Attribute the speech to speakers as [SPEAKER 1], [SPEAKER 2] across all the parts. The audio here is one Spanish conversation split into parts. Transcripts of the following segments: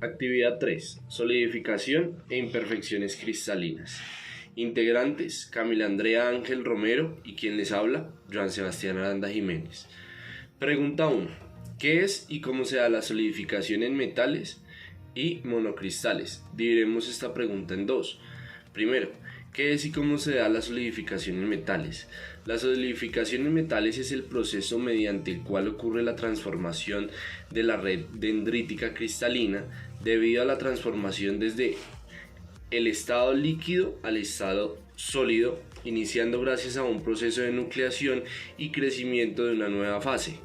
[SPEAKER 1] Actividad 3. Solidificación e imperfecciones cristalinas. Integrantes: Camila Andrea Ángel Romero y quien les habla, Joan Sebastián Aranda Jiménez. Pregunta 1. ¿Qué es y cómo se da la solidificación en metales y monocristales? Dividiremos esta pregunta en dos. Primero, ¿qué es y cómo se da la solidificación en metales? La solidificación en metales es el proceso mediante el cual ocurre la transformación de la red dendrítica cristalina debido a la transformación desde el estado líquido al estado sólido, iniciando gracias a un proceso de nucleación y crecimiento de una nueva fase.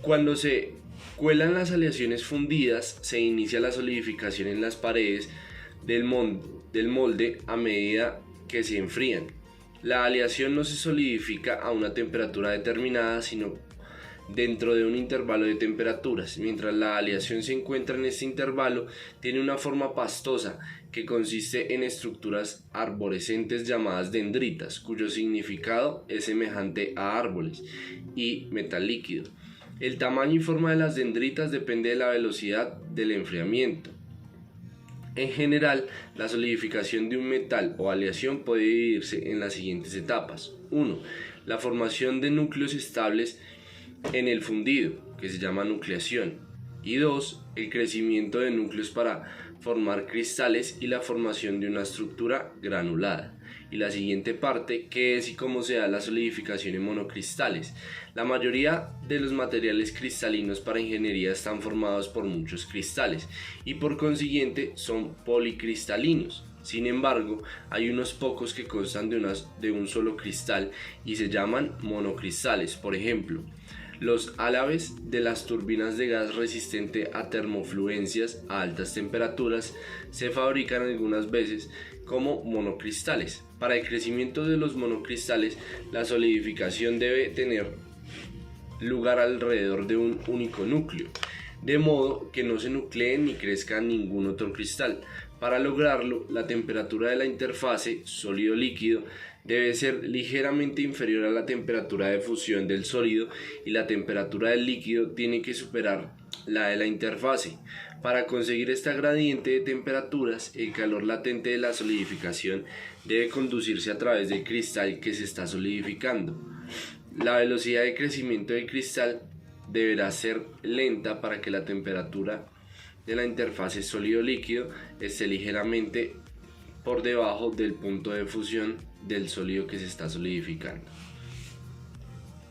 [SPEAKER 1] Cuando se cuelan las aleaciones fundidas, se inicia la solidificación en las paredes del molde a medida que se enfrían. La aleación no se solidifica a una temperatura determinada, sino dentro de un intervalo de temperaturas. Mientras la aleación se encuentra en este intervalo, tiene una forma pastosa que consiste en estructuras arborescentes llamadas dendritas, cuyo significado es semejante a árboles, y metal líquido. El tamaño y forma de las dendritas depende de la velocidad del enfriamiento. En general, la solidificación de un metal o aleación puede dividirse en las siguientes etapas. 1. La formación de núcleos estables en el fundido, que se llama nucleación. Y 2. El crecimiento de núcleos para formar cristales y la formación de una estructura granulada. Y la siguiente parte, ¿qué es y cómo se da la solidificación en monocristales? La mayoría de los materiales cristalinos para ingeniería están formados por muchos cristales y por consiguiente son policristalinos. Sin embargo, hay unos pocos que constan de un solo cristal y se llaman monocristales. Por ejemplo, los álabes de las turbinas de gas resistente a termofluencias a altas temperaturas se fabrican algunas veces como monocristales. Para el crecimiento de los monocristales, la solidificación debe tener lugar alrededor de un único núcleo, de modo que no se nucleen ni crezca ningún otro cristal. Para lograrlo, la temperatura de la interfase sólido-líquido debe ser ligeramente inferior a la temperatura de fusión del sólido y la temperatura del líquido tiene que superar la de la interfase. Para conseguir esta gradiente de temperaturas, el calor latente de la solidificación debe conducirse a través del cristal que se está solidificando. La velocidad de crecimiento del cristal deberá ser lenta para que la temperatura de la interfase sólido-líquido esté ligeramente por debajo del punto de fusión del sólido que se está solidificando.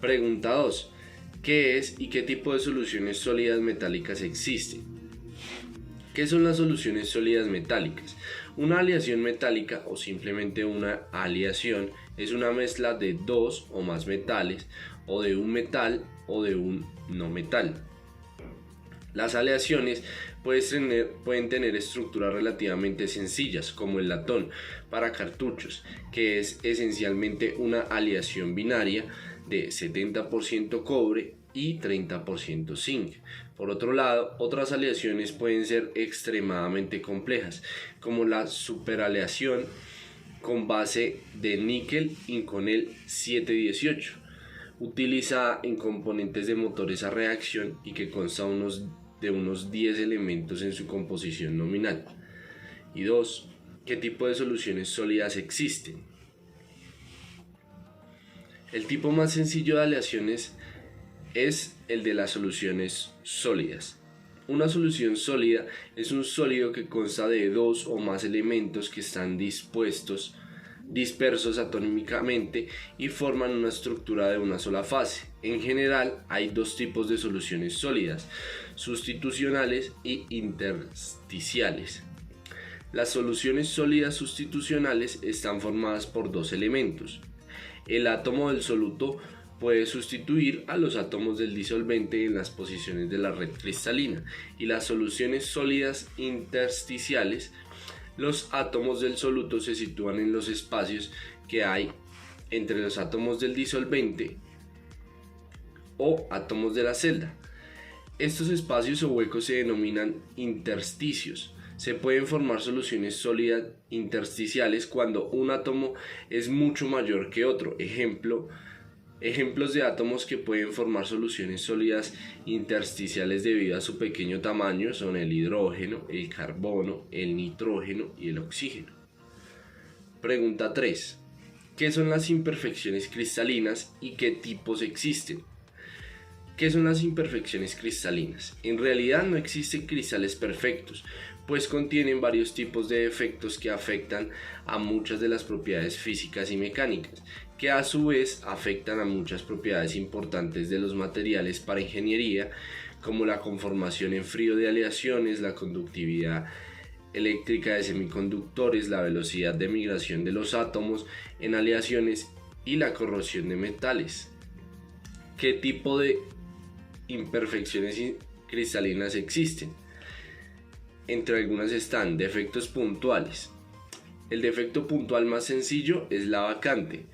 [SPEAKER 1] Pregunta 2. ¿Qué es y qué tipo de soluciones sólidas metálicas existen? ¿Qué son las soluciones sólidas metálicas? Una aleación metálica o simplemente una aleación es una mezcla de dos o más metales o de un metal o de un no metal. Las aleaciones pueden tener estructuras relativamente sencillas, como el latón para cartuchos, que es esencialmente una aleación binaria de 70% cobre y 30% zinc. Por otro lado, otras aleaciones pueden ser extremadamente complejas, como la superaleación con base de níquel-inconel 718, utilizada en componentes de motores a reacción y que consta de unos 10 elementos en su composición nominal. Y 2. ¿Qué tipo de soluciones sólidas existen? El tipo más sencillo de aleaciones es el de las soluciones sólidas. Una solución sólida es un sólido que consta de dos o más elementos que están dispersos atómicamente y forman una estructura de una sola fase. En general, hay dos tipos de soluciones sólidas: sustitucionales y intersticiales. Las soluciones sólidas sustitucionales están formadas por dos elementos. El átomo del soluto puede sustituir a los átomos del disolvente en las posiciones de la red cristalina, y las soluciones sólidas intersticiales, los átomos del soluto se sitúan en los espacios que hay entre los átomos del disolvente o átomos de la celda. Estos espacios o huecos se denominan intersticios. Se pueden formar soluciones sólidas intersticiales cuando un átomo es mucho mayor que otro. Ejemplo Ejemplos de átomos que pueden formar soluciones sólidas intersticiales debido a su pequeño tamaño son el hidrógeno, el carbono, el nitrógeno y el oxígeno. Pregunta 3. ¿Qué son las imperfecciones cristalinas y qué tipos existen? ¿Qué son las imperfecciones cristalinas? En realidad no existen cristales perfectos, pues contienen varios tipos de defectos que afectan a muchas de las propiedades físicas y mecánicas, que a su vez afectan a muchas propiedades importantes de los materiales para ingeniería, como la conformación en frío de aleaciones, la conductividad eléctrica de semiconductores, la velocidad de migración de los átomos en aleaciones y la corrosión de metales. ¿Qué tipo de imperfecciones cristalinas existen? Entre algunas están defectos puntuales. El defecto puntual más sencillo es la vacante,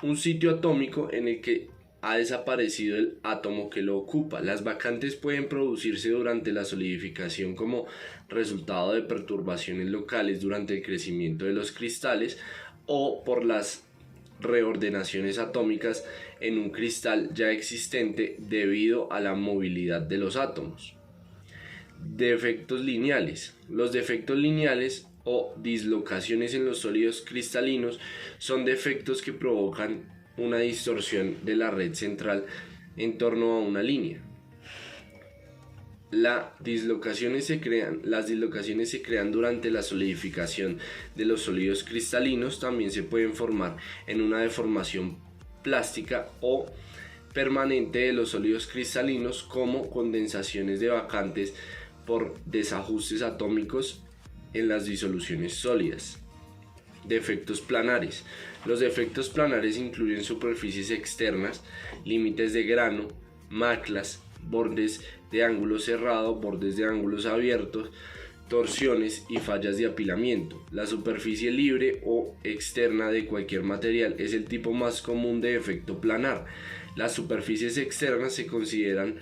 [SPEAKER 1] un sitio atómico en el que ha desaparecido el átomo que lo ocupa. Las vacantes pueden producirse durante la solidificación como resultado de perturbaciones locales durante el crecimiento de los cristales o por las reordenaciones atómicas en un cristal ya existente debido a la movilidad de los átomos. Defectos lineales. Los defectos lineales o dislocaciones en los sólidos cristalinos son defectos que provocan una distorsión de la red central en torno a una línea. Las dislocaciones se crean durante la solidificación de los sólidos cristalinos. También se pueden formar en una deformación plástica o permanente de los sólidos cristalinos, como condensaciones de vacantes por desajustes atómicos en las disoluciones sólidas. Defectos planares. Los defectos planares incluyen superficies externas, límites de grano, maclas, bordes de ángulo cerrado, bordes de ángulos abiertos, torsiones y fallas de apilamiento. La superficie libre o externa de cualquier material es el tipo más común de defecto planar. Las superficies externas se consideran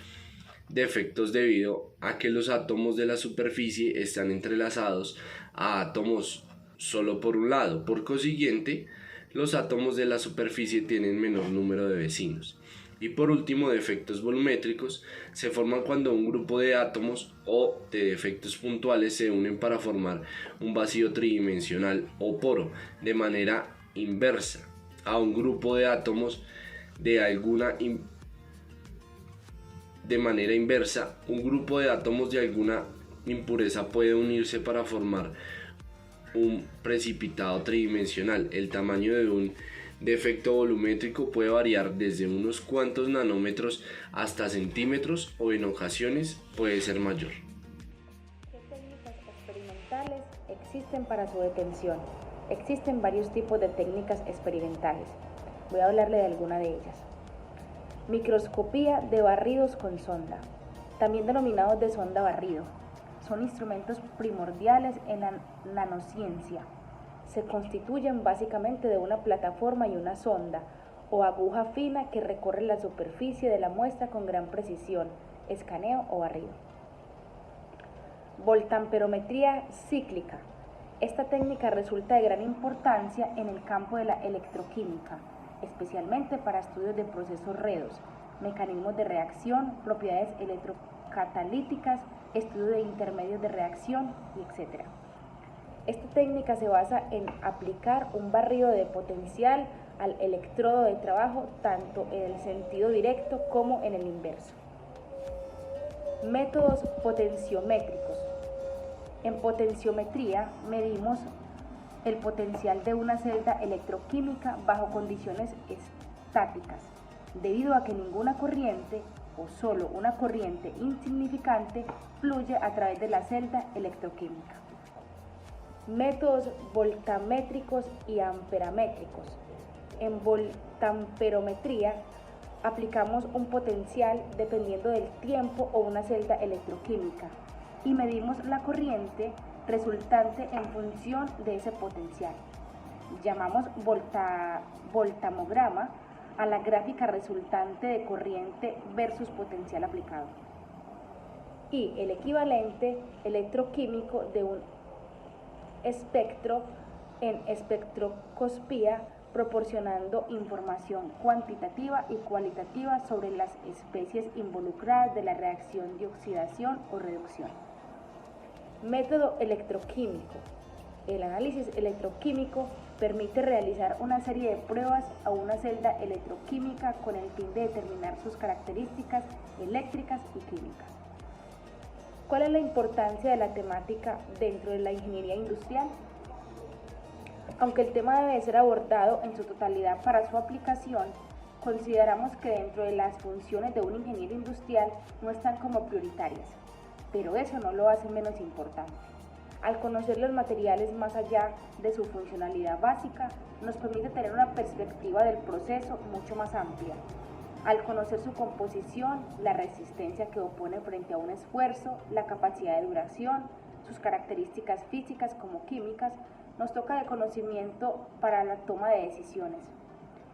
[SPEAKER 1] defectos debido a que los átomos de la superficie están entrelazados a átomos solo por un lado. Por consiguiente, los átomos de la superficie tienen menor número de vecinos. Y por último, defectos volumétricos se forman cuando un grupo de átomos o de defectos puntuales se unen para formar un vacío tridimensional o poro de manera inversa a un grupo de átomos de manera inversa. Un grupo de átomos de alguna impureza puede unirse para formar un precipitado tridimensional. El tamaño de un defecto volumétrico puede variar desde unos cuantos nanómetros hasta centímetros, o en ocasiones puede ser mayor.
[SPEAKER 2] ¿Qué técnicas experimentales existen para su detención? Existen varios tipos de técnicas experimentales. Voy a hablarle de alguna de ellas. Microscopía de barridos con sonda, también denominados de sonda barrido. Son instrumentos primordiales en la nanociencia. Se constituyen básicamente de una plataforma y una sonda o aguja fina que recorre la superficie de la muestra con gran precisión, escaneo o barrido. Voltamperometría cíclica. Esta técnica resulta de gran importancia en el campo de la electroquímica, especialmente para estudios de procesos redos, mecanismos de reacción, propiedades electrocatalíticas, estudio de intermedios de reacción, etc. Esta técnica se basa en aplicar un barrido de potencial al electrodo de trabajo, tanto en el sentido directo como en el inverso. Métodos potenciométricos. En potenciometría medimos el potencial de una celda electroquímica bajo condiciones estáticas, debido a que ninguna corriente o solo una corriente insignificante fluye a través de la celda electroquímica. Métodos voltamétricos y amperamétricos. En voltamperometría aplicamos un potencial dependiendo del tiempo o una celda electroquímica y medimos la corriente resultante en función de ese potencial. Llamamos voltamograma a la gráfica resultante de corriente versus potencial aplicado. Y el equivalente electroquímico de un espectro en espectroscopía proporcionando información cuantitativa y cualitativa sobre las especies involucradas de la reacción de oxidación o reducción. Método electroquímico. El análisis electroquímico permite realizar una serie de pruebas a una celda electroquímica con el fin de determinar sus características eléctricas y químicas. ¿Cuál es la importancia de la temática dentro de la ingeniería industrial? Aunque el tema debe ser abordado en su totalidad para su aplicación, consideramos que dentro de las funciones de un ingeniero industrial no están como prioritarias, pero eso no lo hace menos importante. Al conocer los materiales más allá de su funcionalidad básica, nos permite tener una perspectiva del proceso mucho más amplia. Al conocer su composición, la resistencia que opone frente a un esfuerzo, la capacidad de duración, sus características físicas como químicas, nos toca de conocimiento para la toma de decisiones.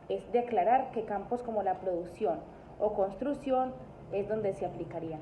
[SPEAKER 2] Es declarar qué campos como la producción o construcción es donde se aplicarían.